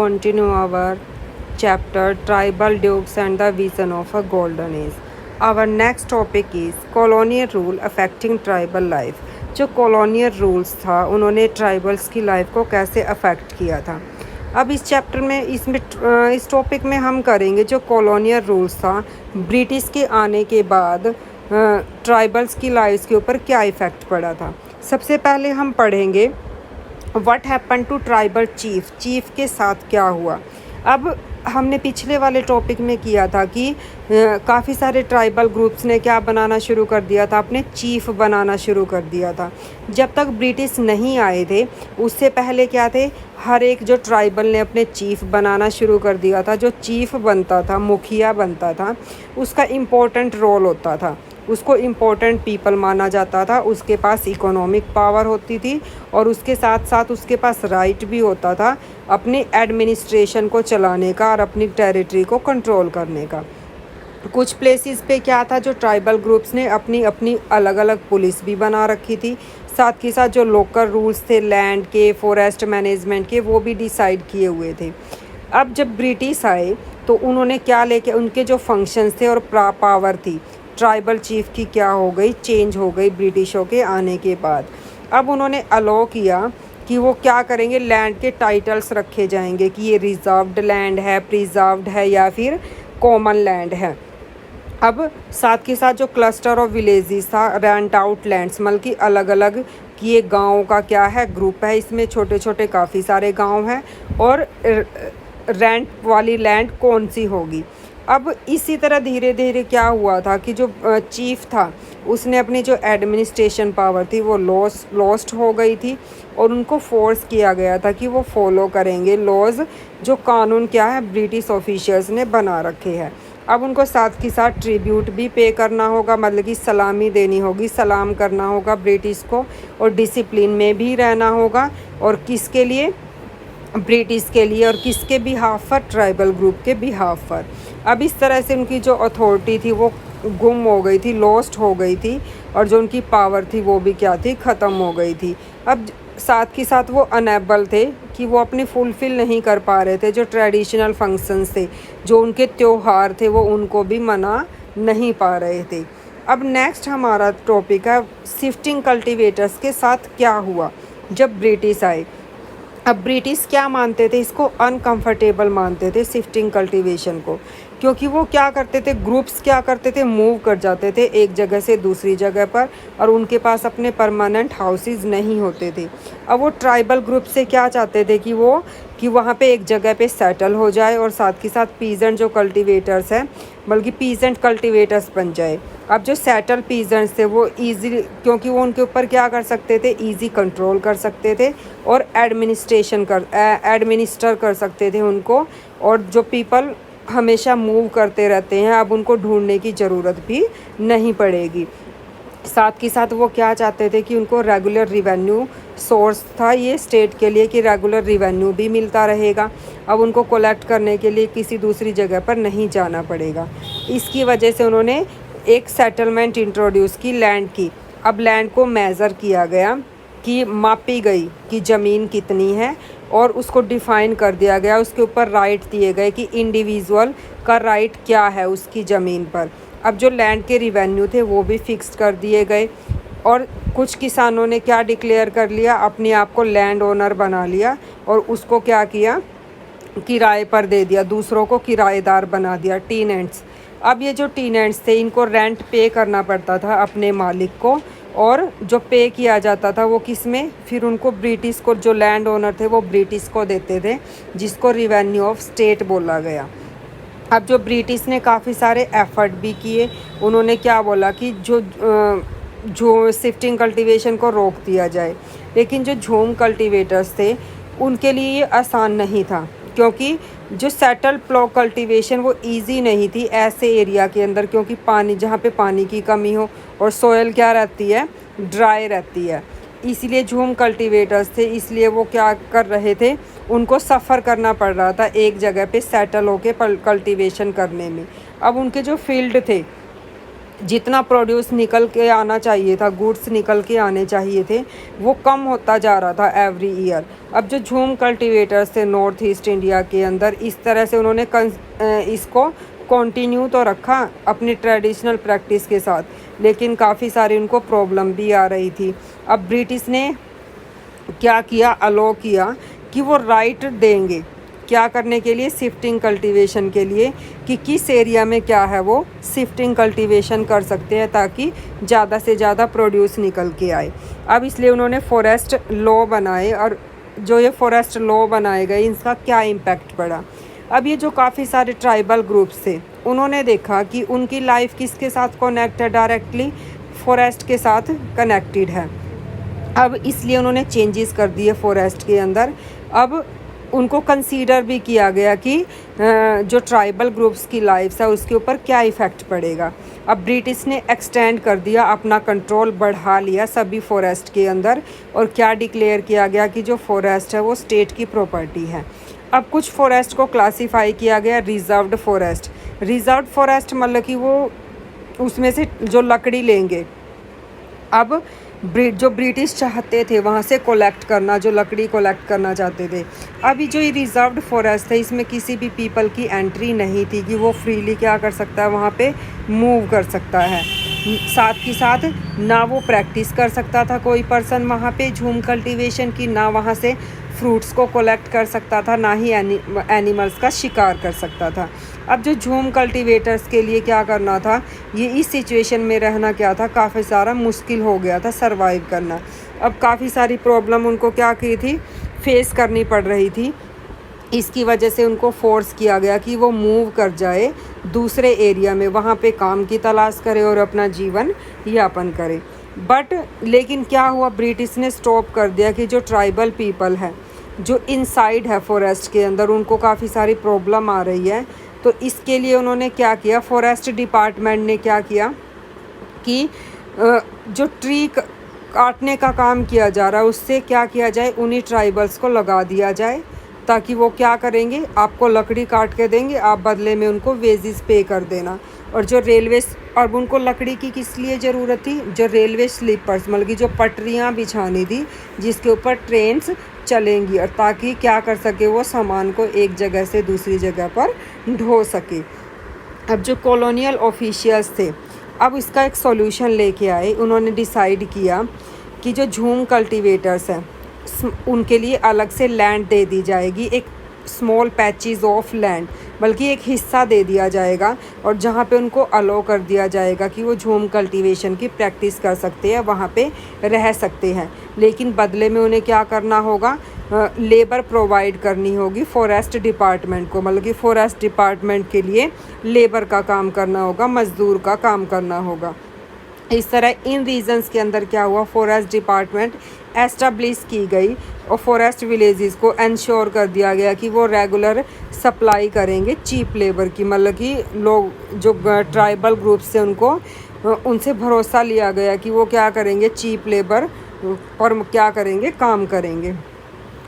Continue our chapter Tribal Dukes and the Vision of a Golden Age. Our next topic is colonial rule affecting tribal life. जो colonial rules था उन्होंने tribals की life को कैसे affect किया था। अब इस चैप्टर में इस टॉपिक में हम करेंगे जो कॉलोनियल रूल्स था ब्रिटिश के आने के बाद ट्राइबल्स की लाइफ के ऊपर क्या इफ़ेक्ट पड़ा था। सबसे पहले हम पढ़ेंगे what happen to tribal chief के साथ क्या हुआ। अब हमने पिछले वाले टॉपिक में किया था कि काफ़ी सारे ट्राइबल ग्रुप्स ने क्या बनाना शुरू कर दिया था, अपने चीफ बनाना शुरू कर दिया था। जब तक ब्रिटिश नहीं आए थे उससे पहले क्या थे, हर एक जो ट्राइबल ने अपने चीफ बनाना शुरू कर दिया था। जो चीफ बनता था, मुखिया बनता था, उसका इम्पोर्टेंट रोल होता था, उसको इम्पोर्टेंट पीपल माना जाता था, उसके पास इकोनॉमिक पावर होती थी और उसके साथ साथ उसके पास राइट भी होता था अपनी एडमिनिस्ट्रेशन को चलाने का और अपनी टेरिटरी को कंट्रोल करने का। कुछ प्लेसेस पे क्या था, जो ट्राइबल ग्रुप्स ने अपनी अपनी अलग अलग पुलिस भी बना रखी थी। साथ ही साथ जो लोकल रूल्स थे लैंड के, फॉरेस्ट मैनेजमेंट के, वो भी डिसाइड किए हुए थे। अब जब ब्रिटिश आए तो उन्होंने क्या लेके, उनके जो फंक्शंस थे और पावर थी ट्राइबल चीफ की क्या हो गई, चेंज हो गई ब्रिटिशों के आने के बाद। अब उन्होंने अलाउ किया कि वो क्या करेंगे, लैंड के टाइटल्स रखे जाएंगे कि ये रिजर्व्ड लैंड है, प्रिजर्व्ड है या फिर कॉमन लैंड है। अब साथ के साथ जो क्लस्टर ऑफ विलेजेस था, रेंट आउट लैंड्स, मतलब कि अलग अलग कि ये गाँव का क्या है, ग्रुप है, इसमें छोटे छोटे काफ़ी सारे गाँव हैं और रेंट वाली लैंड कौन सी होगी। अब इसी तरह धीरे धीरे क्या हुआ था कि जो चीफ था उसने अपनी जो एडमिनिस्ट्रेशन पावर थी वो लॉस्ट हो गई थी और उनको फोर्स किया गया था कि वो फॉलो करेंगे लॉज, जो कानून क्या है ब्रिटिश ऑफिशियल्स ने बना रखे हैं। अब उनको साथ के साथ ट्रिब्यूट भी पे करना होगा, मतलब कि सलामी देनी होगी, सलाम करना होगा ब्रिटिश को, और डिसिप्लिन में भी रहना होगा। और किसके लिए, ब्रिटिश के लिए, और किसके बिहाफ पर, ट्राइबल ग्रुप के बिहाफ पर। अब इस तरह से उनकी जो अथॉरिटी थी वो गुम हो गई थी, लॉस्ट हो गई थी, और जो उनकी पावर थी वो भी क्या थी, ख़त्म हो गई थी। अब साथ ही साथ वो अनेबल थे कि वो अपनी फुलफ़िल नहीं कर पा रहे थे, जो ट्रेडिशनल फंक्शंस थे, जो उनके त्यौहार थे, वो उनको भी मना नहीं पा रहे थे। अब नेक्स्ट हमारा टॉपिक है शिफ्टिंग कल्टीवेटर्स के साथ क्या हुआ जब ब्रिटिश आए। अब ब्रिटिश क्या मानते थे, इसको अनकंफर्टेबल मानते थे शिफ्टिंग कल्टीवेशन को, क्योंकि वो क्या करते थे, ग्रुप्स क्या करते थे, मूव कर जाते थे एक जगह से दूसरी जगह पर, और उनके पास अपने परमानेंट हाउसेस नहीं होते थे। अब वो ट्राइबल ग्रुप से क्या चाहते थे कि वहाँ पे एक जगह पे सेटल हो जाए और साथ के साथ पीजेंट जो कल्टीवेटर्स हैं, बल्कि पीजेंट कल्टीवेटर्स बन जाए। अब जो सेटल पीजेंट्स थे वो ईजी, क्योंकि वो उनके ऊपर क्या कर सकते थे, ईजी कंट्रोल कर सकते थे और एडमिनिस्टर कर सकते थे उनको। और जो पीपल हमेशा मूव करते रहते हैं, अब उनको ढूंढने की ज़रूरत भी नहीं पड़ेगी। साथ के साथ वो क्या चाहते थे कि उनको रेगुलर रिवेन्यू सोर्स था ये स्टेट के लिए, कि रेगुलर रिवेन्यू भी मिलता रहेगा। अब उनको कलेक्ट करने के लिए किसी दूसरी जगह पर नहीं जाना पड़ेगा। इसकी वजह से उन्होंने एक सेटलमेंट इंट्रोड्यूस की लैंड की। अब लैंड को मेज़र किया गया, कि मापी गई कि ज़मीन कितनी है और उसको डिफ़ाइन कर दिया गया, उसके ऊपर राइट दिए गए कि इंडिविजुअल का राइट क्या है उसकी ज़मीन पर। अब जो लैंड के रिवेन्यू थे वो भी फिक्स्ड कर दिए गए, और कुछ किसानों ने क्या डिक्लेयर कर लिया, अपने आप को लैंड ओनर बना लिया और उसको क्या किया, किराए पर दे दिया, दूसरों को किराएदार बना दिया, टीनेंट्स। अब ये जो टीनेंट्स थे इनको रेंट पे करना पड़ता था अपने मालिक को, और जो पे किया जाता था वो किस में, फिर उनको ब्रिटिश को, जो लैंड ओनर थे वो ब्रिटिश को देते थे, जिसको रिवेन्यू ऑफ स्टेट बोला गया। अब जो ब्रिटिश ने काफ़ी सारे एफर्ट भी किए, उन्होंने क्या बोला कि जो शिफ्टिंग कल्टीवेशन को रोक दिया जाए, लेकिन जो झूम कल्टीवेटर्स थे उनके लिए ये आसान नहीं था, क्योंकि जो सेटल प्लॉट कल्टीवेशन वो इजी नहीं थी ऐसे एरिया के अंदर, क्योंकि पानी, जहाँ पे पानी की कमी हो और सोयल क्या रहती है, ड्राई रहती है। इसलिए झूम कल्टीवेटर्स थे, इसलिए वो क्या कर रहे थे, उनको सफ़र करना पड़ रहा था एक जगह पे सेटल होके कल्टीवेशन करने में। अब उनके जो फील्ड थे जितना प्रोड्यूस निकल के आना चाहिए था, गुड्स निकल के आने चाहिए थे, वो कम होता जा रहा था एवरी ईयर। अब जो झूम कल्टीवेटर्स थे नॉर्थ ईस्ट इंडिया के अंदर, इस तरह से उन्होंने इसको कंटिन्यू तो रखा अपनी ट्रेडिशनल प्रैक्टिस के साथ, लेकिन काफ़ी सारी उनको प्रॉब्लम भी आ रही थी। अब ब्रिटिश ने क्या किया, अलो किया कि वो राइट देंगे क्या करने के लिए, शिफ्टिंग कल्टीवेशन के लिए, कि किस एरिया में क्या है वो शिफ्टिंग कल्टीवेशन कर सकते हैं ताकि ज़्यादा से ज़्यादा प्रोड्यूस निकल के आए। अब इसलिए उन्होंने फॉरेस्ट लॉ बनाए, और जो ये फॉरेस्ट लॉ बनाए गए इनका क्या इम्पैक्ट पड़ा। अब ये जो काफ़ी सारे ट्राइबल ग्रुप्स थे, उन्होंने देखा कि उनकी लाइफ किसके साथ कनेक्ट है, डायरेक्टली फॉरेस्ट के साथ कनेक्टेड है। अब इसलिए उन्होंने चेंजेस कर दिए फॉरेस्ट के अंदर। अब उनको कंसीडर भी किया गया कि जो ट्राइबल ग्रुप्स की लाइफ है उसके ऊपर क्या इफ़ेक्ट पड़ेगा। अब ब्रिटिश ने एक्सटेंड कर दिया, अपना कंट्रोल बढ़ा लिया सभी फॉरेस्ट के अंदर, और क्या डिक्लेयर किया गया कि जो फॉरेस्ट है वो स्टेट की प्रॉपर्टी है। अब कुछ फॉरेस्ट को क्लासीफाई किया गया रिजर्व्ड फॉरेस्ट। रिजर्व्ड फॉरेस्ट मतलब कि वो उसमें से जो लकड़ी लेंगे, अब जो ब्रिटिश चाहते थे वहाँ से कलेक्ट करना, जो लकड़ी कलेक्ट करना चाहते थे। अभी जो ये रिजर्व्ड फॉरेस्ट है इसमें किसी भी पीपल की एंट्री नहीं थी कि वो फ्रीली क्या कर सकता है, वहाँ पे मूव कर सकता है। साथ ही साथ ना वो प्रैक्टिस कर सकता था कोई पर्सन वहाँ पे झूम कल्टीवेशन की, ना वहाँ से फ्रूट्स को कलेक्ट कर सकता था, ना ही एनिमल्स का शिकार कर सकता था। अब जो झूम कल्टीवेटर्स के लिए क्या करना था, ये इस सिचुएशन में रहना क्या था, काफ़ी सारा मुश्किल हो गया था सरवाइव करना। अब काफ़ी सारी प्रॉब्लम उनको क्या की थी, फेस करनी पड़ रही थी। इसकी वजह से उनको फोर्स किया गया कि वो मूव कर जाए दूसरे एरिया में, वहाँ पे काम की तलाश करे और अपना जीवन यापन करे। बट लेकिन क्या हुआ, ब्रिटिश ने स्टॉप कर दिया कि जो ट्राइबल पीपल है जो इनसाइड है फॉरेस्ट के अंदर, उनको काफ़ी सारी प्रॉब्लम आ रही है। तो इसके लिए उन्होंने क्या किया, फॉरेस्ट डिपार्टमेंट ने क्या किया कि जो ट्री काटने का काम किया जा रहा है उससे क्या किया जाए, उन्हीं ट्राइबल्स को लगा दिया जाए, ताकि वो क्या करेंगे, आपको लकड़ी काट के देंगे, आप बदले में उनको वेजेस पे कर देना। और जो रेलवे, और उनको लकड़ी की किस लिए ज़रूरत थी, जो रेलवे स्लीपर्स मतलब कि जो पटरियाँ बिछानी थी जिसके ऊपर ट्रेन्स चलेंगी, और ताकि क्या कर सके वो सामान को एक जगह से दूसरी जगह पर ढो सके। अब जो कॉलोनियल ऑफिशियल्स थे, अब इसका एक सॉल्यूशन लेके आए। उन्होंने डिसाइड किया कि जो झूम कल्टीवेटर्स हैं उनके लिए अलग से लैंड दे दी जाएगी, एक स्मॉल पैचेस ऑफ लैंड, बल्कि एक हिस्सा दे दिया जाएगा, और जहाँ पे उनको अलो कर दिया जाएगा कि वो झूम कल्टीवेशन की प्रैक्टिस कर सकते हैं, वहाँ पे रह सकते हैं। लेकिन बदले में उन्हें क्या करना होगा, लेबर प्रोवाइड करनी होगी फॉरेस्ट डिपार्टमेंट को, मतलब कि फॉरेस्ट डिपार्टमेंट के लिए लेबर का काम करना होगा, मज़दूर का काम करना होगा। इस तरह इन रीजन्स के अंदर क्या हुआ, फॉरेस्ट डिपार्टमेंट एस्टेब्लिश की गई, और फॉरेस्ट विलेजेस को इंश्योर कर दिया गया कि वो रेगुलर सप्लाई करेंगे चीप लेबर की, मतलब कि लोग जो ट्राइबल ग्रुप से उनको उनसे भरोसा लिया गया कि वो क्या करेंगे, चीप लेबर पर क्या करेंगे, काम करेंगे।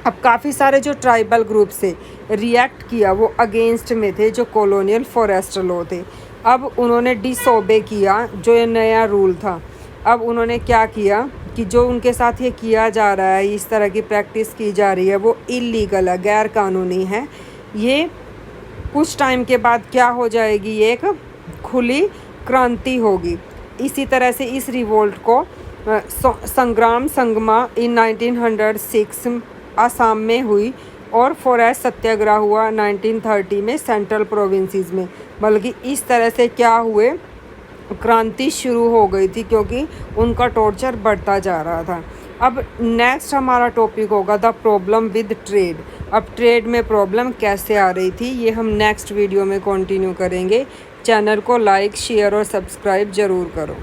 अब काफ़ी सारे जो ट्राइबल ग्रुप से रिएक्ट किया वो अगेंस्ट में थे जो कॉलोनियल फॉरेस्ट लॉ थे। अब उन्होंने डिसओबे किया जो ये नया रूल था। अब उन्होंने क्या किया कि जो उनके साथ ये किया जा रहा है, इस तरह की प्रैक्टिस की जा रही है, वो इलीगल है, गैर कानूनी है। ये कुछ टाइम के बाद क्या हो जाएगी, ये एक खुली क्रांति होगी। इसी तरह से इस रिवोल्ट को संग्राम संगमा इन 1906 आसाम में हुई, और फॉरेस्ट सत्याग्रह हुआ 1930 में सेंट्रल प्रोविंसेस में। बल्कि इस तरह से क्या हुए, क्रांति शुरू हो गई थी, क्योंकि उनका टॉर्चर बढ़ता जा रहा था। अब नेक्स्ट हमारा टॉपिक होगा द प्रॉब्लम विद ट्रेड। अब ट्रेड में प्रॉब्लम कैसे आ रही थी, ये हम नेक्स्ट वीडियो में कंटिन्यू करेंगे। चैनल को लाइक, शेयर और सब्सक्राइब ज़रूर करो।